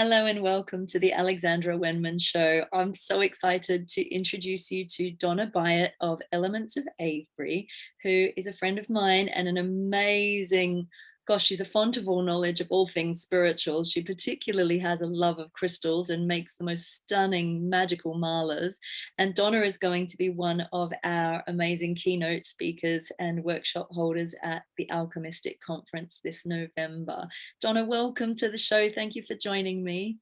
Hello and welcome to the Alexandra Wenman Show. I'm so excited to introduce you to Donna Byatt of Elements of Avebury, who is a friend of mine and an amazing, she's a font of all knowledge of all things spiritual. She particularly has a love of crystals and makes the most stunning magical malas. And Donna is going to be one of our amazing keynote speakers and workshop holders at the Alchymystic conference this November. Donna, welcome to the show. Thank you for joining me.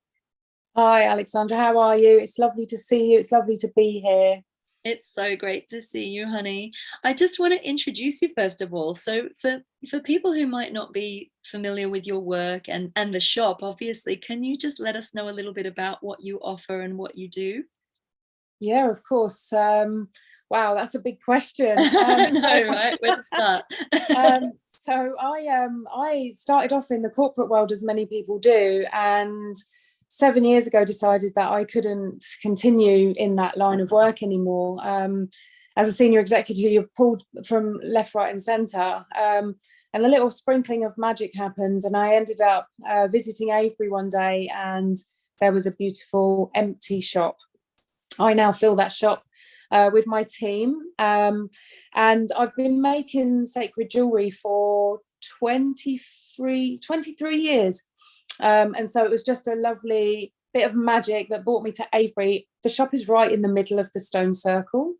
Hi, Alexandra. How are you? It's lovely to see you. It's lovely to be here. It's so great to see you, honey. I just want to introduce you first of all. So for people who might not be familiar with your work and the shop, obviously, can you just let us know a little bit about what you offer and what you do? Yeah, of course. Wow, that's a big question. Right, where to start? So I started off in the corporate world, as many people do, and 7 years ago decided that I couldn't continue in that line of work anymore. As a senior executive, you're pulled from left, right, and centre. And a little sprinkling of magic happened, and I ended up visiting Avebury one day, and there was a beautiful empty shop. I now fill that shop with my team, and I've been making sacred jewellery for 23 years. And so it was just a lovely bit of magic that brought me to Avebury. The shop is right in the middle of the stone circle.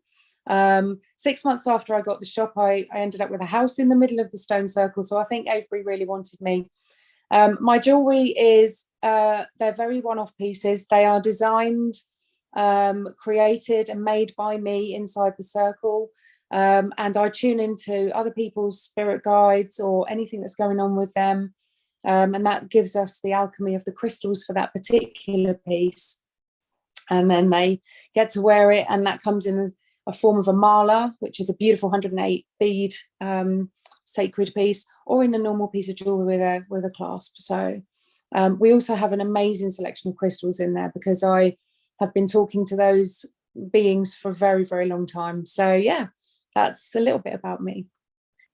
6 months after I got the shop, I ended up with a house in the middle of the stone circle. So I think Avebury really wanted me. My jewellery is, they're very one-off pieces. They are designed, created and made by me inside the circle. And I tune into other people's spirit guides or anything that's going on with them. And that gives us the alchemy of the crystals for that particular piece. And then they get to wear it, and that comes in a form of a mala, which is a beautiful 108 bead sacred piece, or in a normal piece of jewelry with a clasp. So we also have an amazing selection of crystals in there, because I have been talking to those beings for a very, very long time. So yeah, that's a little bit about me.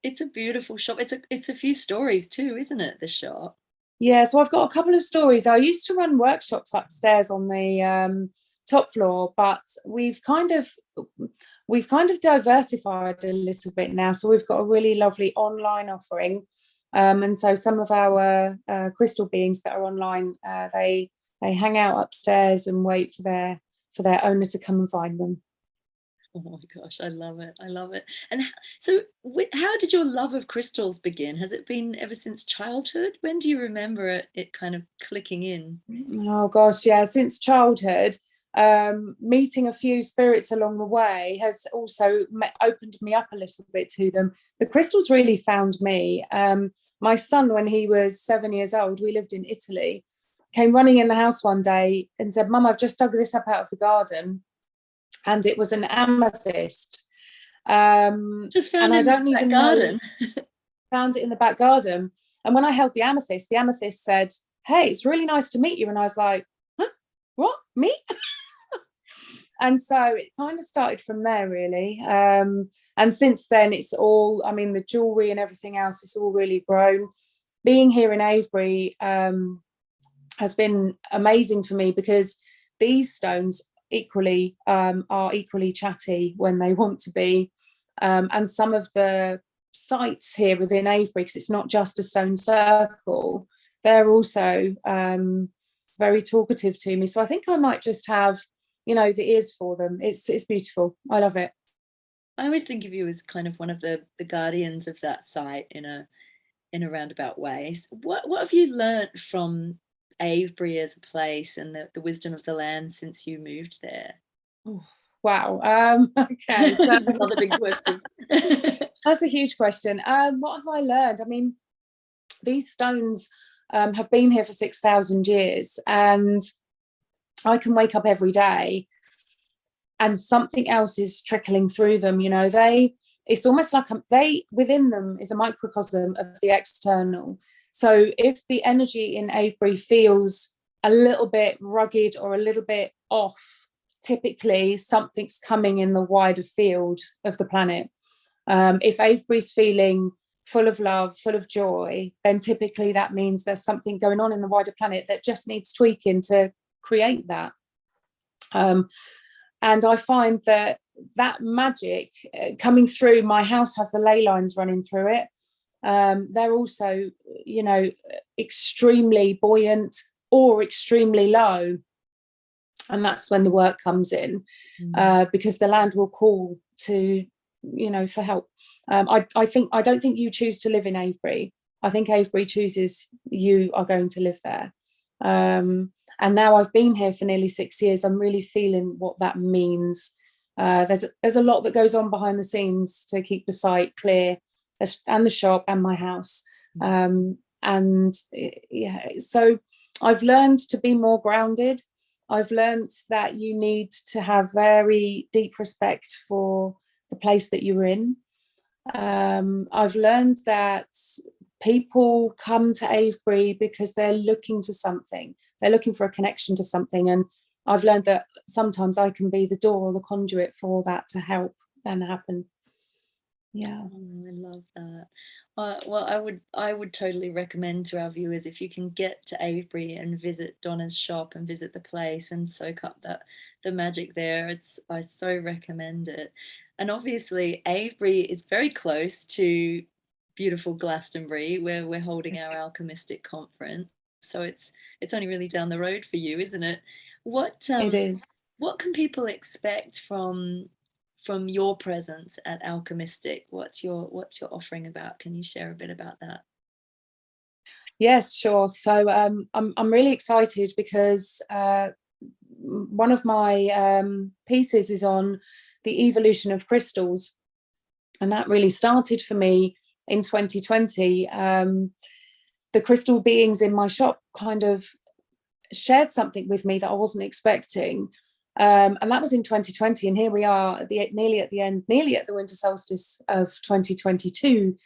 It's a beautiful shop. It's a few stories too, isn't it, the shop? Yeah, so I've got a couple of stories. I used to run workshops upstairs on the top floor, but we've kind of diversified a little bit now. So we've got a really lovely online offering, and so some of our crystal beings that are online, they hang out upstairs and wait for their owner to come and find them. Oh my gosh, I love it. I love it. And so how did your love of crystals begin? Has it been ever since childhood? When do you remember it kind of clicking in? Oh gosh, yeah, since childhood. Meeting a few spirits along the way has also opened me up a little bit to them. The crystals really found me. My son, when he was 7 years old, we lived in Italy, came running in the house one day and said, "Mum, I've just dug this up out of the garden." And it was an amethyst. Just found it in the back garden. Found it in the back garden. And when I held the amethyst said, "Hey, it's really nice to meet you." And I was like, "Huh? What? Me?" And so it kind of started from there, really. And since then, it's all, I mean, the jewellery and everything else, it's all really grown. Being here in Avebury has been amazing for me, because these stones equally are equally chatty when they want to be, and some of the sites here within Avebury, because it's not just a stone circle, they're also very talkative to me. So I think I might just have, the ears for them. It's beautiful. I love it. I always think of you as kind of one of the guardians of that site in a roundabout way. What have you learnt from Avebury as a place and the wisdom of the land since you moved there? Oh, wow. Okay, so another big question. That's a huge question. What have I learned? I mean, these stones have been here for 6,000 years, and I can wake up every day and something else is trickling through them. It's almost like within them is a microcosm of the external. So if the energy in Avebury feels a little bit rugged or a little bit off, typically something's coming in the wider field of the planet. If Avebury's feeling full of love, full of joy, then typically that means there's something going on in the wider planet that just needs tweaking to create that. And I find that magic coming through, my house has the ley lines running through it. They're also, you know, extremely buoyant or extremely low. And that's when the work comes in, because the land will call to, you know, for help. I don't think you choose to live in Avebury. I think Avebury chooses you are going to live there. And now I've been here for nearly 6 years. I'm really feeling what that means. There's a lot that goes on behind the scenes to keep the site clear, and the shop and my house. And yeah, so I've learned to be more grounded. I've learned that you need to have very deep respect for the place that you're in. I've learned that people come to Avebury because they're looking for something. They're looking for a connection to something. And I've learned that sometimes I can be the door or the conduit for that to help and happen. Yeah. Oh, I love that. Well, I would totally recommend to our viewers, if you can get to Avebury and visit Donna's shop and visit the place and soak up the magic there. I so recommend it. And obviously Avebury is very close to beautiful Glastonbury, where we're holding our Alchymystic conference. So it's only really down the road for you, isn't it? It is. What can people expect from your presence at Alchymystic? What's your offering about? Can you share a bit about that? Yes, sure. So I'm really excited because one of my pieces is on the evolution of crystals, and that really started for me in 2020. The crystal beings in my shop kind of shared something with me that I wasn't expecting. And that was in 2020, and here we are nearly at the winter solstice of 2022.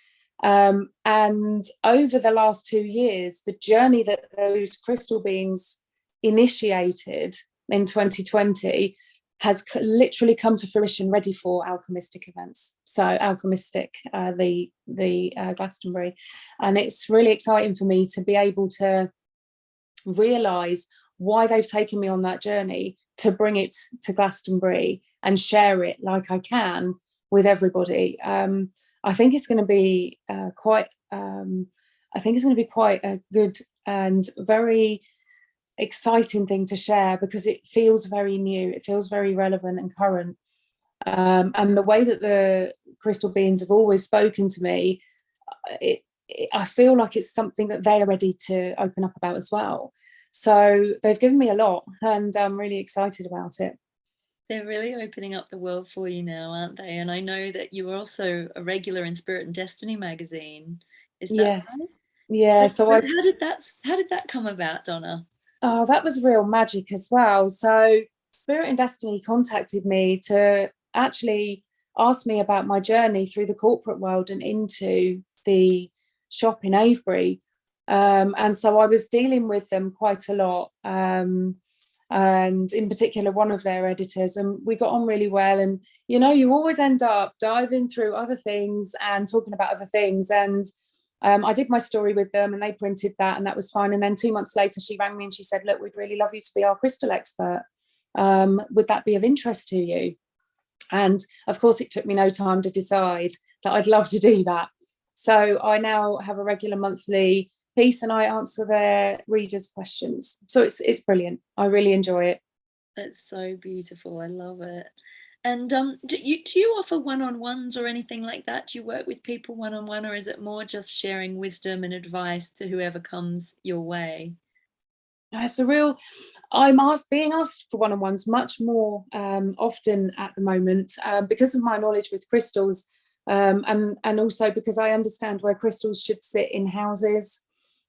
And over the last 2 years, the journey that those crystal beings initiated in 2020 has literally come to fruition, ready for alchemistic events. So Alchymystic, the Glastonbury, and it's really exciting for me to be able to realise why they've taken me on that journey, to bring it to Glastonbury and share it like I can with everybody. I think it's going to be quite a good and very exciting thing to share, because it feels very new, it feels very relevant and current. And the way that the crystal beings have always spoken to me, I feel like it's something that they are ready to open up about as well. So they've given me a lot, and I'm really excited about it. They're really opening up the world for you now, aren't they? And I know that you were also a regular in Spirit and Destiny magazine. Is that Yes. right? Yeah. So how did that come about, Donna? Oh, that was real magic as well. So Spirit and Destiny contacted me to actually ask me about my journey through the corporate world and into the shop in Avebury. And so I was dealing with them quite a lot. And in particular, one of their editors, and we got on really well. And, you know, you always end up diving through other things and talking about other things. And I did my story with them, and they printed that, and that was fine. And then 2 months later, she rang me and she said, look, we'd really love you to be our crystal expert. Would that be of interest to you? And of course, it took me no time to decide that I'd love to do that. So I now have a regular monthly piece, and I answer their readers' questions. So it's brilliant. I really enjoy it. It's so beautiful. I love it. And do you offer one-on-ones or anything like that? Do you work with people one-on-one, or is it more just sharing wisdom and advice to whoever comes your way? It's being asked for one-on-ones much more often at the moment, because of my knowledge with crystals, and also because I understand where crystals should sit in houses.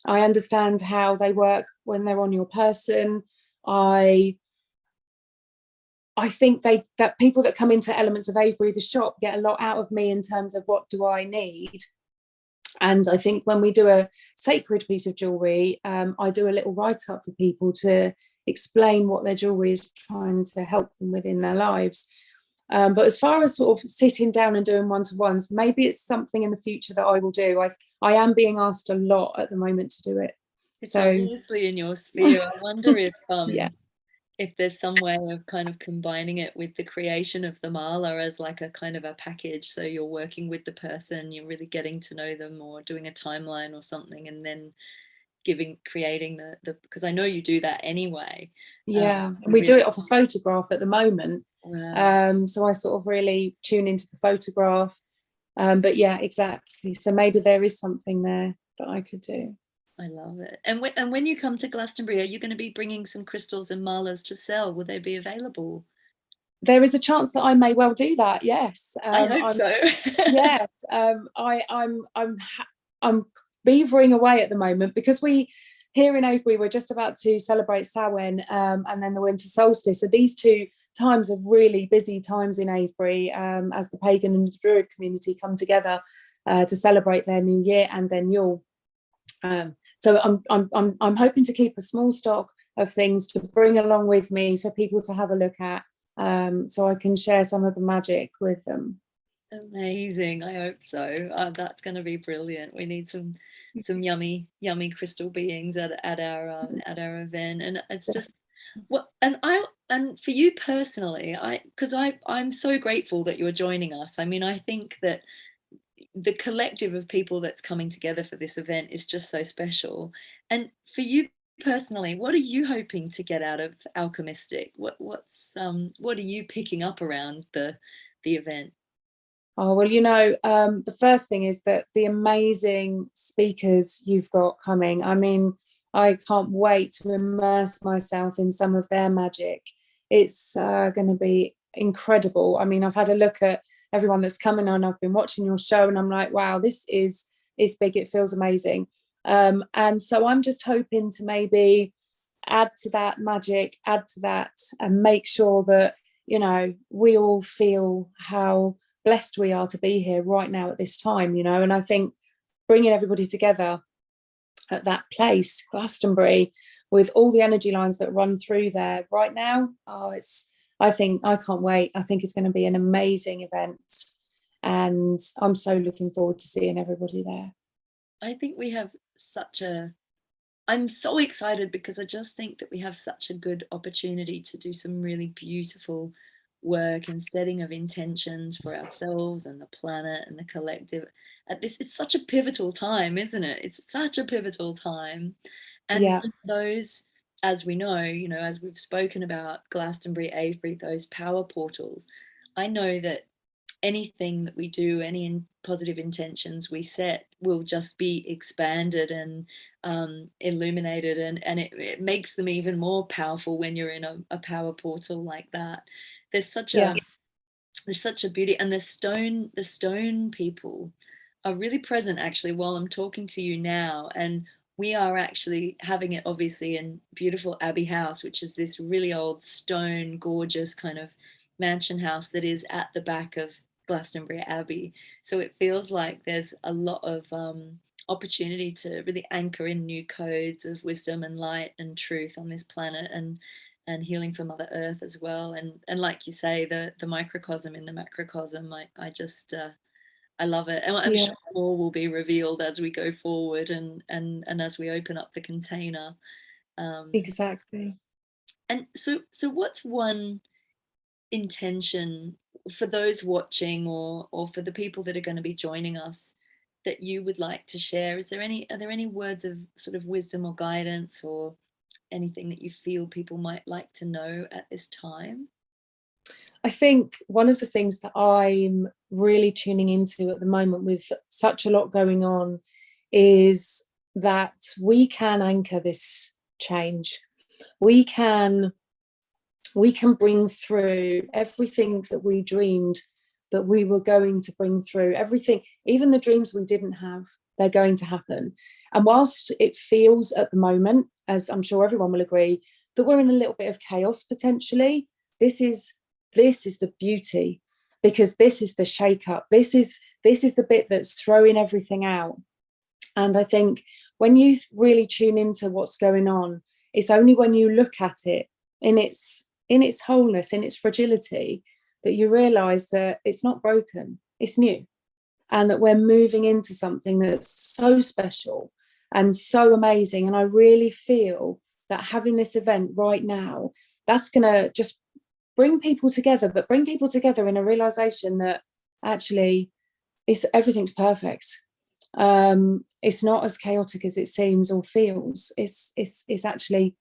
I understand how they work when they're on your person. I think that people that come into Elements of Avebury, the shop, get a lot out of me in terms of what do I need. And I think when we do a sacred piece of jewellery, I do a little write-up for people to explain what their jewellery is trying to help them with in their lives. But as far as sort of sitting down and doing one-to-ones, maybe it's something in the future that I will do. I am being asked a lot at the moment to do it. It's So obviously in your sphere. I wonder yeah. if there's some way of kind of combining it with the creation of the mala as like a kind of a package. So you're working with the person, you're really getting to know them, or doing a timeline or something, and then creating the because I know you do that anyway. Yeah, To we do really, it off a photograph at the moment. wow. So I sort of really tune into the photograph. But yeah, exactly. So maybe there is something there that I could do. I love it. And when you come to Glastonbury, are you going to be bringing some crystals and malas to sell? Will they be available? There is a chance that I may well do that. Yes. I hope so. Yes. I'm beavering away at the moment because we here in Avebury we're just about to celebrate Samhain and then the winter solstice. So these two times are really busy times in Avebury as the pagan and the Druid community come together to celebrate their new year and their Yule. So I'm hoping to keep a small stock of things to bring along with me for people to have a look at, so I can share some of the magic with them. Amazing. I hope so. That's going to be brilliant. We need some yummy crystal beings at our event, and it's just what and for you personally, I'm so grateful that you're joining us. I mean, I think that the collective of people that's coming together for this event is just so special. And for you personally, what are you hoping to get out of Alchymystic? What are you picking up around the event? Oh, well, the first thing is that the amazing speakers you've got coming. I mean, I can't wait to immerse myself in some of their magic. It's going to be incredible. I mean, I've had a look at everyone that's coming on. I've been watching your show and I'm like, wow, this is big. It feels amazing. And so I'm just hoping to maybe add to that magic, add to that, and make sure that, we all feel how blessed we are to be here right now at this time, and I think bringing everybody together at that place, Glastonbury, with all the energy lines that run through there right now, I can't wait. I think it's going to be an amazing event and I'm so looking forward to seeing everybody there. I think we have I'm so excited because I just think that we have such a good opportunity to do some really beautiful work and setting of intentions for ourselves and the planet and the collective. It's such a pivotal time, isn't it? It's such a pivotal time. And Yeah. those, as we know, as we've spoken about Glastonbury, Avebury, those power portals, I know that anything that we do, any positive intentions we set will just be expanded and illuminated, and it makes them even more powerful when you're in a power portal like that. There's such a beauty, and the stone people are really present actually while I'm talking to you now. And we are actually having it obviously in beautiful Abbey House, which is this really old stone gorgeous kind of mansion house that is at the back of Glastonbury Abbey. So it feels like there's a lot of opportunity to really anchor in new codes of wisdom and light and truth on this planet, and healing for Mother Earth as well. And like you say, the microcosm in the macrocosm, I just I love it. And I'm sure more will be revealed as we go forward and as we open up the container. Exactly. And so what's one intention for those watching, or for the people that are going to be joining us, that you would like to share? Are there any words of sort of wisdom or guidance, or anything that you feel people might like to know at this time? I think one of the things that I'm really tuning into at the moment with such a lot going on is that we can anchor this change. We can bring through everything that we dreamed that we were going to bring through, everything, even the dreams we didn't have, they're going to happen. And whilst it feels at the moment, as I'm sure everyone will agree, that we're in a little bit of chaos potentially, this is the beauty, because this is the shake-up. This is the bit that's throwing everything out. And I think when you really tune into what's going on, it's only when you look at it in its wholeness, in its fragility, that you realize that it's not broken, it's new, and that we're moving into something that's so special and so amazing. And I really feel that having this event right now, that's going to just bring people together, but bring people together in a realization that actually everything's perfect. It's not as chaotic as it seems or feels. It's actually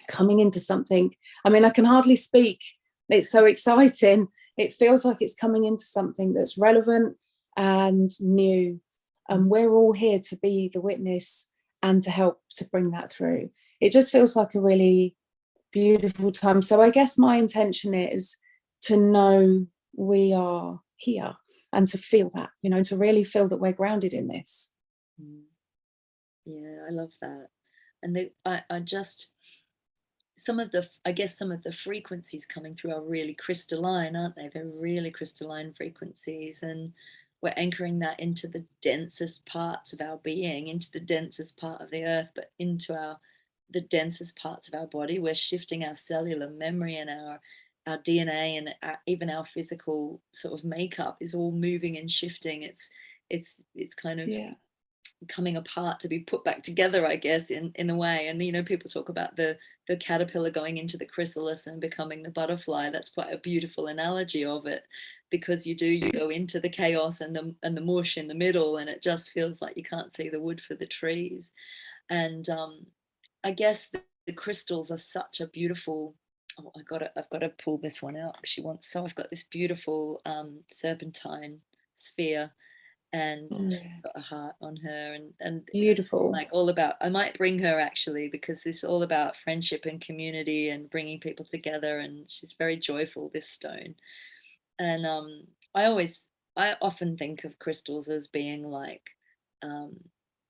coming into something. I mean, I can hardly speak. It's so exciting. It feels like it's coming into something that's relevant and new. And we're all here to be the witness and to help to bring that through. It just feels like a really beautiful time. So I guess my intention is to know we are here and to feel that, you know, to really feel that we're grounded in this. Yeah, I love that. And I just, some of the frequencies coming through are really crystalline, aren't they? They're really crystalline frequencies, and we're anchoring that into the densest parts of our being, into the densest part of the earth, but into the densest parts of our body. We're shifting our cellular memory and our DNA, and even our physical sort of makeup is all moving and shifting. It's kind of coming apart to be put back together, I guess, in a way. And, you know, people talk about the caterpillar going into the chrysalis and becoming the butterfly. That's quite a beautiful analogy of it, because you go into the chaos and the mush in the middle, and it just feels like you can't see the wood for the trees. And I guess the crystals are such a beautiful, I've got to pull this one out because I've got this beautiful serpentine sphere, and she's got a heart on her, and beautiful, like all about, I might bring her actually, because it's all about friendship and community and bringing people together, and she's very joyful, this stone. And I often think of crystals as being like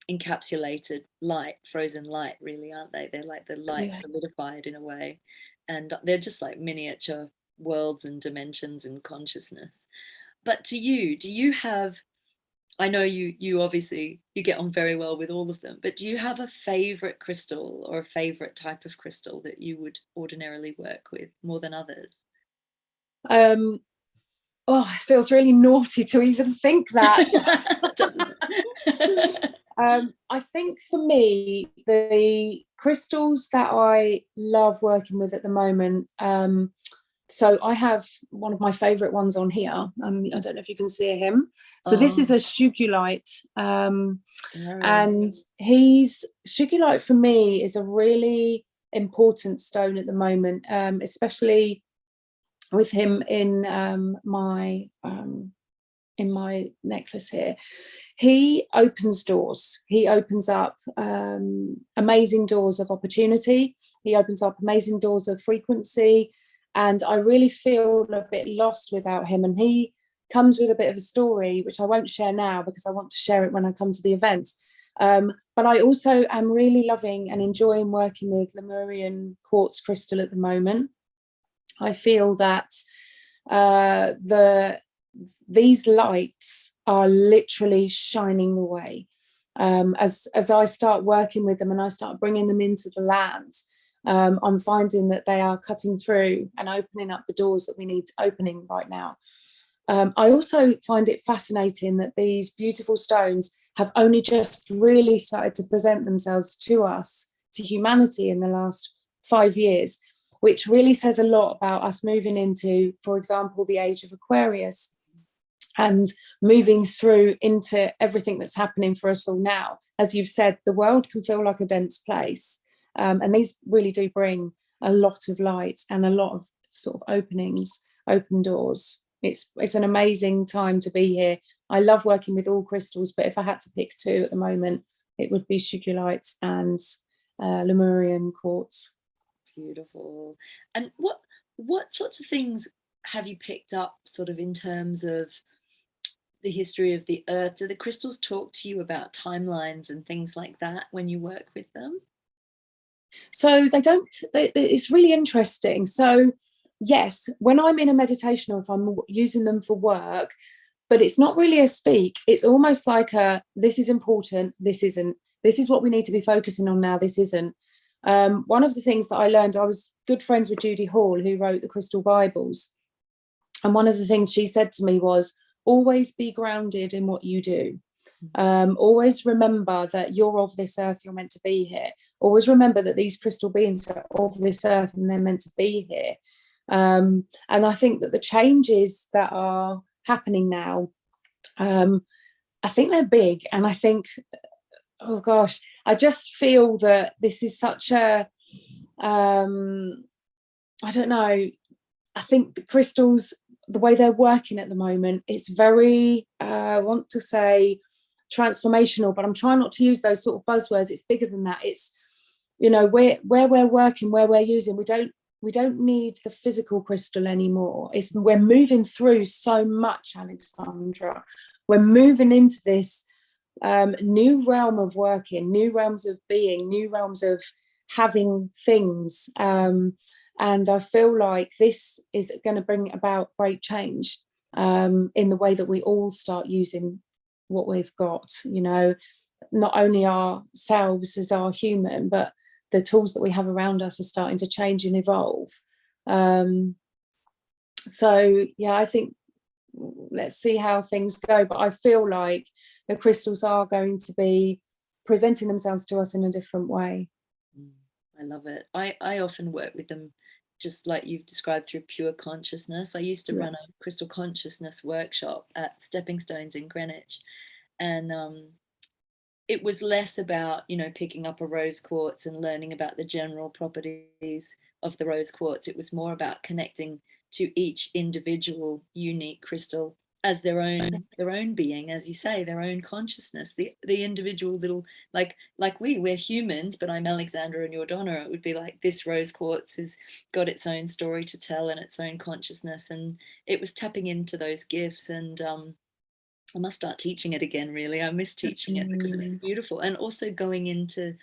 encapsulated light, frozen light, really, aren't they? They're like the light solidified in a way, and they're just like miniature worlds and dimensions and consciousness. But to you, do you have, I know you obviously, you get on very well with all of them, but do you have a favorite crystal or a favorite type of crystal that you would ordinarily work with more than others? Oh, it feels really naughty to even think that. Doesn't it? I think for me, the crystals that I love working with at the moment, so I have one of my favorite ones on here. I don't know if you can see him. So this is a sugulite, and sugulite for me is a really important stone at the moment, especially with him in my necklace here. He opens doors. He opens up amazing doors of opportunity. He opens up amazing doors of frequency. And I really feel a bit lost without him. And he comes with a bit of a story, which I won't share now because I want to share it when I come to the event. But I also am really loving and enjoying working with Lemurian quartz crystal at the moment. I feel that these lights are literally shining away. As I start working with them and I start bringing them into the land, I'm finding that they are cutting through and opening up the doors that we need opening right now. I also find it fascinating that these beautiful stones have only just really started to present themselves to us, to humanity, in the last 5 years, which really says a lot about us moving into, for example, the age of Aquarius, and moving through into everything that's happening for us all now. As you've said, the world can feel like a dense place. And these really do bring a lot of light and a lot of sort of openings, open doors. It's an amazing time to be here. I love working with all crystals, but if I had to pick two at the moment, it would be sugulite and Lemurian quartz. Beautiful. And what sorts of things have you picked up sort of in terms of the history of the earth? Do the crystals talk to you about timelines and things like that when you work with them? So they don't, it's really interesting. So yes, when I'm in a meditation or if I'm using them for work, but it's not really a speak, it's almost like this is important, this isn't, this is what we need to be focusing on now, this isn't. One of the things that I learned, I was good friends with Judy Hall, who wrote the Crystal Bibles. And one of the things she said to me was, always be grounded in what you do. Always remember that you're of this earth, you're meant to be here. Always remember that these crystal beings are of this earth and they're meant to be here. And I think that the changes that are happening now, I think they're big. And I think, oh gosh, I just feel that this is such a, I don't know, I think the crystals, the way they're working at the moment, it's very, I want to say transformational, but I'm trying not to use those sort of buzzwords. It's bigger than that. It's, you know, where we're working, where we're using, we don't need the physical crystal anymore. We're moving through so much, Alexandra. We're moving into this new realm of working, new realms of being, new realms of having things. And I feel like this is going to bring about great change in the way that we all start using what we've got, you know, not only ourselves as our human, but the tools that we have around us are starting to change and evolve. So yeah, I think let's see how things go, but I feel like the crystals are going to be presenting themselves to us in a different way. I love it. I often work with them just like you've described, through pure consciousness. I used to run a crystal consciousness workshop at Stepping Stones in Greenwich, and it was less about, you know, picking up a rose quartz and learning about the general properties of the rose quartz. It was more about connecting to each individual unique crystal as their own being, as you say, their own consciousness, the individual little, like we're humans, but I'm Alexandra and you're Donna. It would be like, this rose quartz has got its own story to tell and its own consciousness, and it was tapping into those gifts. And I must start teaching it again, really. I miss teaching it because it's beautiful. And also going into,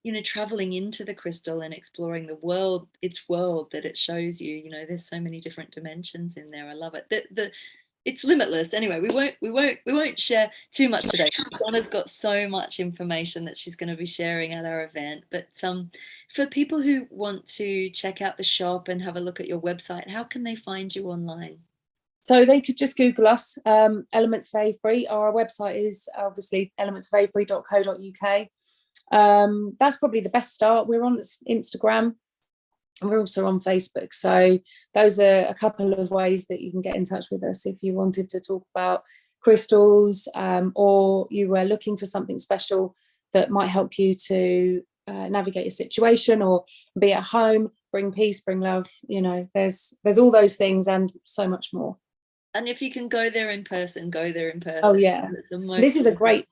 you know, traveling into the crystal and exploring the world, its world that it shows you. You know, there's so many different dimensions in there. I love it. It's limitless. Anyway, we won't share too much today. Donna's got so much information that she's going to be sharing at our event. But for people who want to check out the shop and have a look at your website, how can they find you online? So they could just Google us, Elements of Avebury. Our website is obviously elementsofavebury.co.uk. That's probably the best start. We're on Instagram and we're also on Facebook. So those are a couple of ways that you can get in touch with us if you wanted to talk about crystals, or you were looking for something special that might help you to navigate your situation, or be at home, bring peace, bring love. You know, there's all those things and so much more. And if you can go there in person, go there in person. Oh yeah, this is a great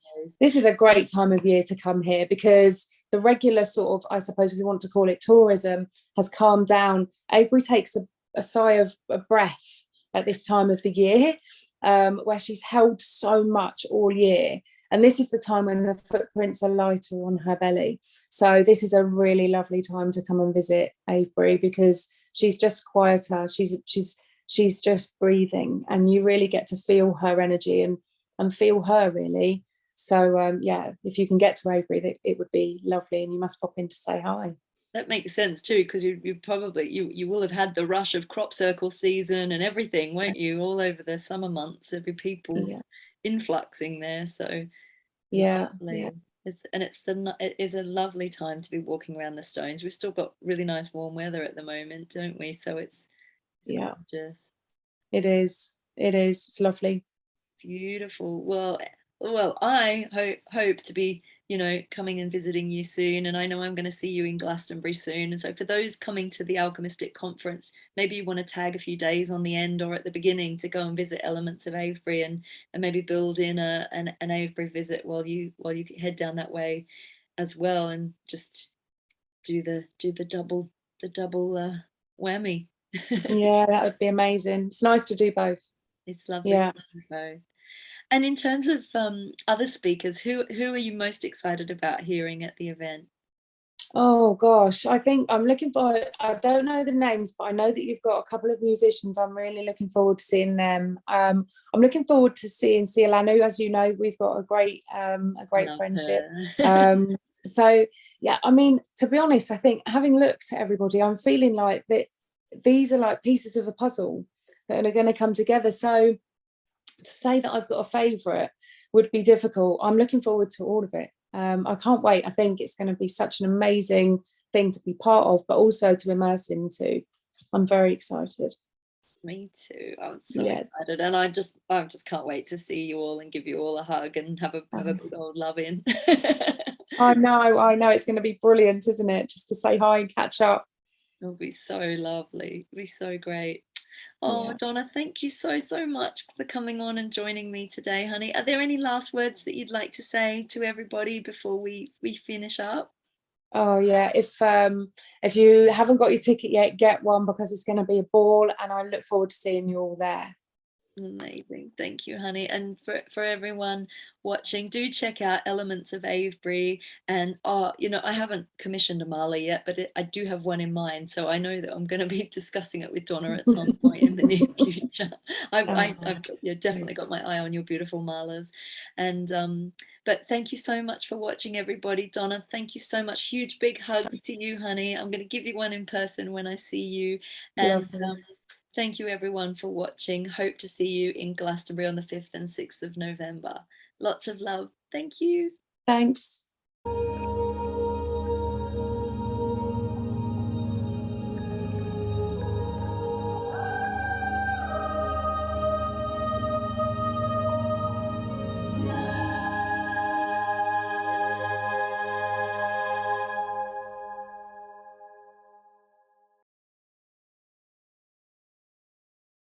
time of year to come here, because the regular sort of, I suppose if you want to call it tourism, has calmed down. Avebury takes a sigh of a breath at this time of the year, where she's held so much all year. And this is the time when the footprints are lighter on her belly. So this is a really lovely time to come and visit Avebury, because she's just quieter. She's just breathing, and you really get to feel her energy and feel her, really. So yeah, if you can get to Avebury, it would be lovely, and you must pop in to say hi. That makes sense too, because you probably you will have had the rush of crop circle season and everything, won't you? All over the summer months, there'll be people influxing there. So yeah, it is a lovely time to be walking around the stones. We've still got really nice warm weather at the moment, don't we? So it's gorgeous. It is. It's lovely. Beautiful. Well, I hope to be, you know, coming and visiting you soon, and I know I'm going to see you in Glastonbury soon. And so for those coming to the Alchymystic conference, maybe you want to tag a few days on the end or at the beginning to go and visit Elements of Avebury, and maybe build in an Avebury visit while you head down that way as well, and just do the double whammy. Yeah, that would be amazing. It's nice to do both. It's lovely to do both. And in terms of other speakers, who are you most excited about hearing at the event? Oh gosh, I think I'm looking for, I don't know the names, but I know that you've got a couple of musicians. I'm really looking forward to seeing them. I'm looking forward to seeing Cialanu. As you know, we've got a great friendship. So yeah, I mean, to be honest, I think having looked at everybody, I'm feeling like that these are like pieces of a puzzle that are going to come together. So to say that I've got a favourite would be difficult. I'm looking forward to all of it. I can't wait. I think it's going to be such an amazing thing to be part of, but also to immerse into. I'm very excited. Me too. I'm so excited, and I just can't wait to see you all and give you all a hug and have a big old love in. I know it's going to be brilliant, isn't it? Just to say hi and catch up. It'll be so lovely. It'll be so great. Oh, Donna, thank you so much for coming on and joining me today, honey. Are there any last words that you'd like to say to everybody before we finish up? Oh yeah, if you haven't got your ticket yet, get one, because it's going to be a ball, and I look forward to seeing you all there. Amazing. Thank you, honey. And for everyone watching, do check out Elements of Avebury. And I haven't commissioned a mala yet, but I do have one in mind. So I know that I'm going to be discussing it with Donna at some point in the near future. I've definitely got my eye on your beautiful malas. And but thank you so much for watching, everybody. Donna, thank you so much. Huge big hugs to you, honey. I'm going to give you one in person when I see you. And thank you everyone for watching. Hope to see you in Glastonbury on the 5th and 6th of November. Lots of love. Thank you. Thanks.